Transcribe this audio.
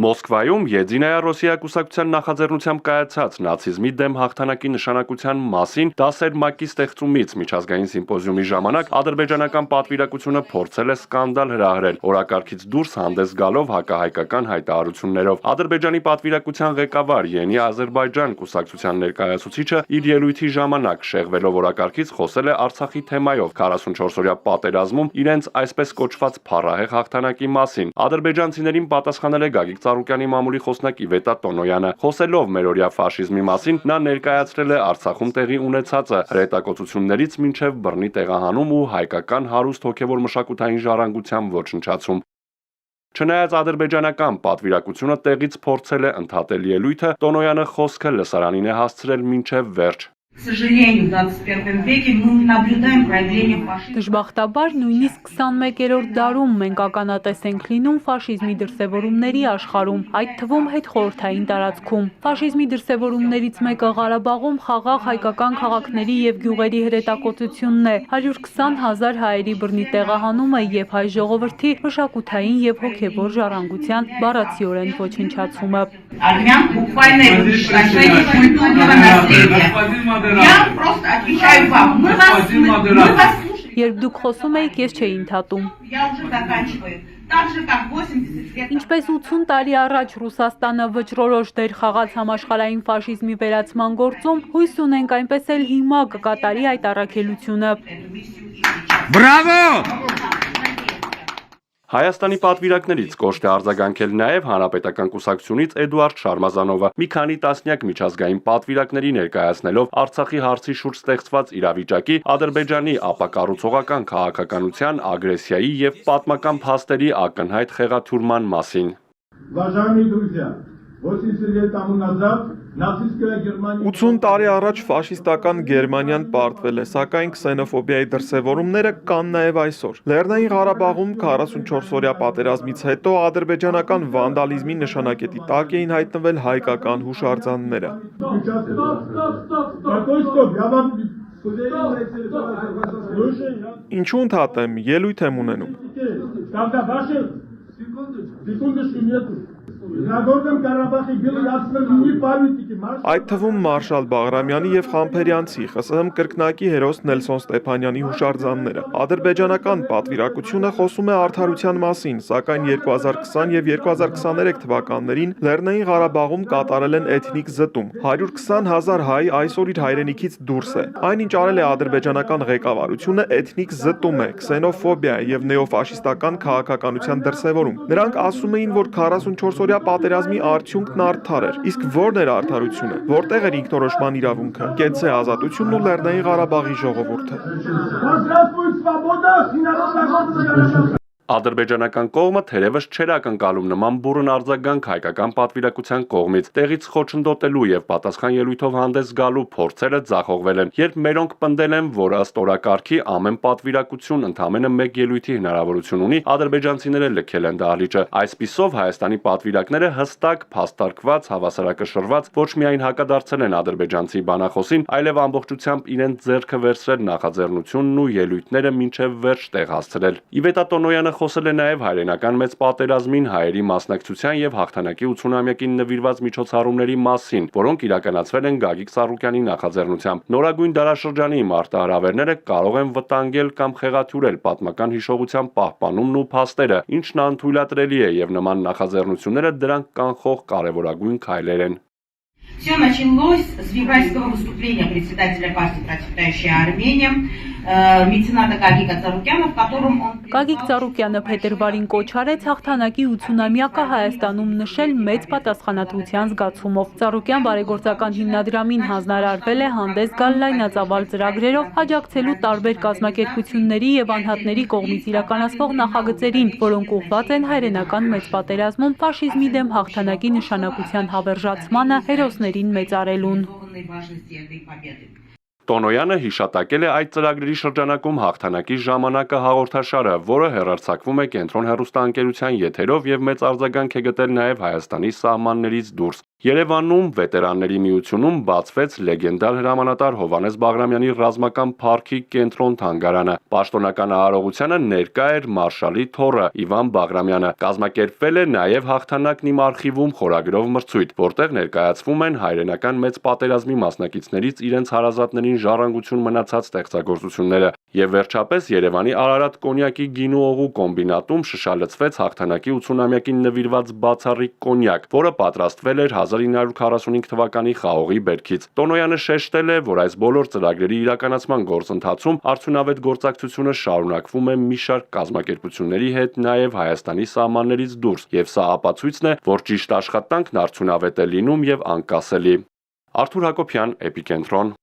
Մոսկվայում Եդինայա Ռոսիա կուսակցության նախաձեռնությամբ կայացած նացիզմի դեմ հաղթանակի նշանակության մասին դասեր ՄԱԿ-ի ստեղծումից միջազգային սիմպոզիումի ժամանակ ադրբեջանական պատվիրակությունը փորձել է սկանդալ հրահրել, օրակարգից դուրս հանդես գալով հակահայկական հայտարարություններով։ Ադրբեջանի պատվիրակության ղեկավար Յենի Ադրբեջան կուսակցության ներկայացուցիչը իր ելույթի ժամանակ շեղվելով օրակարգից խոսել է Արցախի թեմայով 44-օրյա պատերազմում իրենց այսպես կոչված փառահեղ հաղթանակի մասին։ Ադրբեջանցիներին պատասխանել է Գագիկ Ծառուկյանի մամուլի խոսնակ Իվետա Տոնոյանը։ Խոսելով մերօրյա ֆաշիզմի մասին, նա ներկայացրել է Արցախում տեղի ունեցածը հրետակոծություններից մինչև բռնի տեղահանում ու հայկական հարուստ հոգևոր մշակութային ժառանգության ոչնչացում։ Չնայած ադրբեջանական պատվիրակությունը տեղից փորձել է ընդհատել ելույթը, Տոնոյանը խոսքը լսարանին է հասցրել մինչև վերջ։ Դժբախտաբար նույնիսկ 21-րդ դարում մենք ականատես ենք լինում ֆաշիզմի դրսևորումների աշխարհում, այդ թվում հետխորհրդային տարածքում։ Ֆաշիզմի դրսևորումներից մեկը Ղարաբաղում խաղաղ հայկական քաղաքների եւ գյուղերի հրետակոծությունն է, 120,000 հայերի բռնի տեղահանումը եւ հայ ժողովրդի մշակութային եւ հոգեվոր ժառանգության բառացիորեն ոչնչացումը։ Երբ դուք խոսում եք, ես չէի ընդհատում։ Ինչպես 80 տարի առաջ Ռուսաստանը վճռորոշ դեր խաղաց համաշխարհային ֆաշիզմի վերացման գործում, հույս ունենք այնպես էլ հիմա կկատարի այդ առաքելությունը։ Բրավո! Հայաստանի պատվիրակներից կոշտ է արձագանքել նաև Հանրապետական կուսակցությունից Էդուարդ Շարմազանովը, մի քանի տասնյակ միջազգային պատվիրակների ներկայացնելով Արցախի հարցի շուրջ ստեղծված իրավիճակի, Ադրբեջանի ապակառուցողական քաղաքականության, ագրեսիայի եւ պատմական փաստերի ակնհայտ խեղաթյուրման մասին։ 80 տարի առաջ ֆաշիստական Գերմանիան պարտվել է, սակայն քսենոֆոբիայի դրսևորումները կան նաև այսօր։ Լեռնային Ղարաբաղում 44-օրյա պատերազմից հետո ադրբեջանական վանդալիզմի նշանակետի տակ էին հայտնվել հայկական հուշարձանները։ Ինչու ընդհատեմ, ելույթ եմ ունենում։ Այդ թվում Մարշալ Բաղրամյանի եւ Խամփերյանցի ԽՍՀՄ կրկնակի հերոս Նելսոն Ստեփանյանի հուշարձանները։ Ադրբեջանական պատվիրակությունը խոսում է արդարության մասին, սակայն 2020 եւ 2023 թվականներին Լեռնային Ղարաբաղում կատարել են էթնիկ զտում։ 120,000 հայ այսօր իր հայրենիքից դուրս է։ Այնինչ արել է ադրբեջանական ղեկավարությունը էթնիկ զտում է, քսենոֆոբիա եւ նեոֆաշիստական քաղաքականության դրսևորում։ Նրանք ասում էին, որ 44-օրյա պատերազմի արդյունքն արդար էր, իսկ որն էր արդարությունը, որտեղ էր ինքնորոշման իրավունքը, կեցցե ազատությունն ու Լեռնային Ղարաբաղի ժողովուրդը։ Ադրբեջանական կողմը թերևս չէր ակնկալում նման բուռն արձագանք հայկական պատվիրակության կողմից, տեղից խոչընդոտելու եւ պատասխան ելույթով հանդես գալու փորձերը ձախողվել են, երբ մերոնք պնդել են, որ ըստ օրակարգի ամեն պատվիրակություն ընդամենը մեկ ելույթի հնարավորություն ունի, ադրբեջանցիները լքել են դահլիճը։ Այսպիսով Հայաստանի պատվիրակները հստակ, փաստարկված, հավասարակշռված ոչ միայն հակադարձել են ադրբեջանցի բանախոսին, այլև ամբողջությամբ իրենց ձեռքը վերցրել նախաձեռնությունն ու ելույթները մինչև վերջ տեղ հասցրել։ Իվետա Տոնոյանը խոսել է նաև հայրենական մեծ պատերազմին հայերի մասնակցության եւ հաղթանակի 80-ամյակին նվիրված միջոցառումների մասին, որոնք իրականացվել են Գագիկ Ծառուկյանի նախաձեռնությամբ։ Նորագույն դարաշրջանի մարտահրավերները կարող են վտանգել կամ խեղաթյուրել պատմական հիշողության պահպանումն ու փաստերը, ինչն անթույլատրելի է եւ нման նախաձեռնությունները дրանք կանխող կարևորագույն քայլեր են։ Все началось с февральского выступления председателя партии «Процветающая Армения» мецената Գագիկ Ծառուկյանը, в котором он... Գագիկ Ծառուկյանը փետրվարին կոչ արեց հաղթանակի 80-ամյակը Հայաստանում նշել մեծ պատասխանատվության զգացումով։ Ծառուկյան բարեգործական հիմնադրամին հանձնարարվել է հանդես գալ լայնածավալ ծրագրերով, աջակցելու տարբեր կազմակերպությունների եւ անհատների կողմից իրականացվող նախագծերին, որոնք ուղղված են հայրենական մեծ պատերազմում ֆաշիզմի դեմ հաղթանակի նշանակության հավերժացմանը, հերոսներին մեծարելուն։ Տոնոյանը հիշատակել է այդ ծրագրերի շրջանակում հաղթանակի ժամանակը հաղորդաշարը, որը հեռարձակվում է Կենտրոն հեռուստաընկերության եթերով եւ մեծ արձագանք է գտել նաեւ Հայաստանի սահմաններից դուրս։ Երևանում վետերանների միությունում բացվեց լեգենդար հրամանատար Հովհաննես Բաղրամյանի ռազմական փառքի կենտրոն թանգարանը։ Պաշտոնական արարողությանը ներկա էր մարշալի թոռը Իվան Բաղրամյանը։ Կազմակերպվել է նաև հաղթանակն իմ արխիվում խորագրով մրցույթ, որտեղ ներկայացվում են հայրենական մեծ պատերազմի մասնակիցներից իրենց հարազատներին ժառանգություն մնացած ստեղծագործությունները։ Եվ վերջապես Երևանի Արարատ կոնյակի գինու օղու կոմբինատում շշալցվեց հաղթանակի 80-ամյակին նվիրված բացառիկ կոնյակ, որը պատրաստվել էր 1945 թվականի խաղողի բերքից։ Տոնոյանը շեշտել է, որ այս բոլոր ծրագրերի իրականացման գործընթացում արդյունավետ գործակցությունը շարունակվում է մի շարք կազմակերպությունների հետ նաև Հայաստանի սահմաններից դուրս, եւ սա ապացույցն է, որ ճիշտ աշխատանքն արդյունավետ է լինում եւ անկասելի։ Արթուր Հակոբյան, Էպիկենտրոն։